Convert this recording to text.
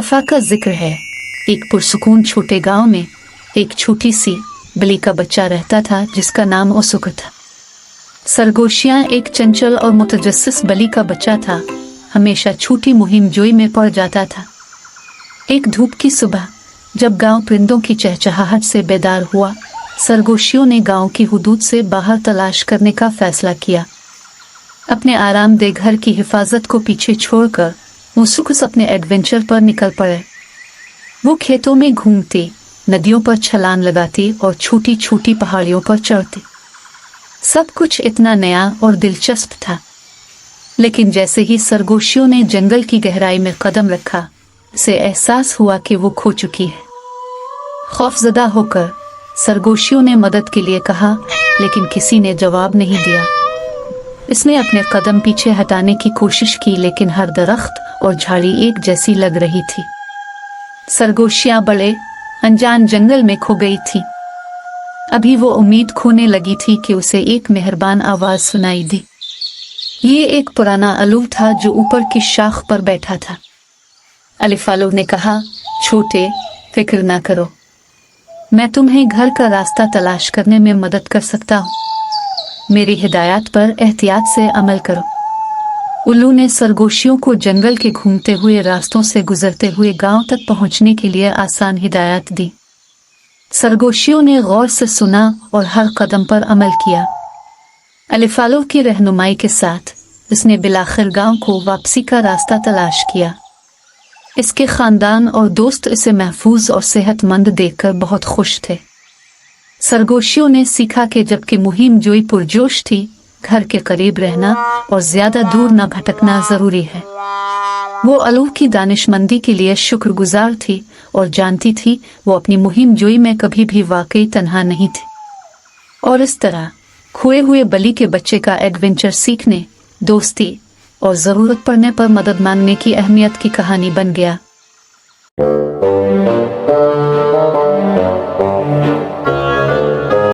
दफा का जिक्र है। एक पुरसुकून छोटे गांव में एक छोटी सी बली का बच्चा रहता था जिसका नाम ओसुक था। सरगोशियां एक चंचल और मुतजस्सिस बली का बच्चा था, हमेशा छोटी मुहिम जोई में पड़ जाता था। एक धूप की सुबह जब गांव परिंदों की चहचहाहट से बेदार हुआ, सरगोशियों ने गांव की हुदूद से बाहर तलाश करने का फैसला किया। अपने आरामदेह घर की हिफाजत को पीछे छोड़कर ओसुक अपने एडवेंचर पर निकल पड़े। वो खेतों में घूमते, नदियों पर छलांग लगाते और छोटी छोटी पहाड़ियों पर चढ़ते। सब कुछ इतना नया और दिलचस्प था। लेकिन जैसे ही सरगोशियों ने जंगल की गहराई में कदम रखा, उसे एहसास हुआ कि वो खो चुकी है। खौफजदा होकर सरगोशियों ने मदद के लिए कहा, लेकिन किसी ने जवाब नहीं दिया। इसने अपने कदम पीछे हटाने की कोशिश की, लेकिन हर दरख्त और झाड़ी एक जैसी लग रही थी। सरगोशियां बड़े अनजान जंगल में खो गई थी। अभी वो उम्मीद खोने लगी थी कि उसे एक मेहरबान आवाज सुनाई दी। ये एक पुराना अलूव था जो ऊपर की शाख पर बैठा था। अलिफ आलूव ने कहा, छोटे, फिक्र ना करो, मैं तुम्हें घर का रास्ता तलाश करने में मदद कर सकता हूँ। मेरी हिदायत पर एहतियात से अमल करो। उल्लू ने सरगोशियों को जंगल के घूमते हुए रास्तों से गुजरते हुए गांव तक पहुंचने के लिए आसान हिदायत दी। सरगोशियों ने गौर से सुना और हर कदम पर अमल किया। अलिफ आलूव की रहनुमाई के साथ उसने बिलाखिर गांव को वापसी का रास्ता तलाश किया। इसके खानदान और दोस्त इसे महफूज और सेहतमंद देखकर बहुत खुश थे। सरगोशियों ने सीखा कि जबकि मुहिम जोई पुरजोश थी, घर के करीब रहना और ज्यादा दूर न भटकना जरूरी है। वो अलूव की दानिशमंदी के लिए शुक्रगुजार थी और जानती थी वो अपनी मुहिम जोई में कभी भी वाकई तन्हा नहीं थी। और इस तरह खोए हुए बली के बच्चे का एडवेंचर सीखने, दोस्ती और जरूरत पड़ने पर मदद मांगने की अहमियत की कहानी बन गया।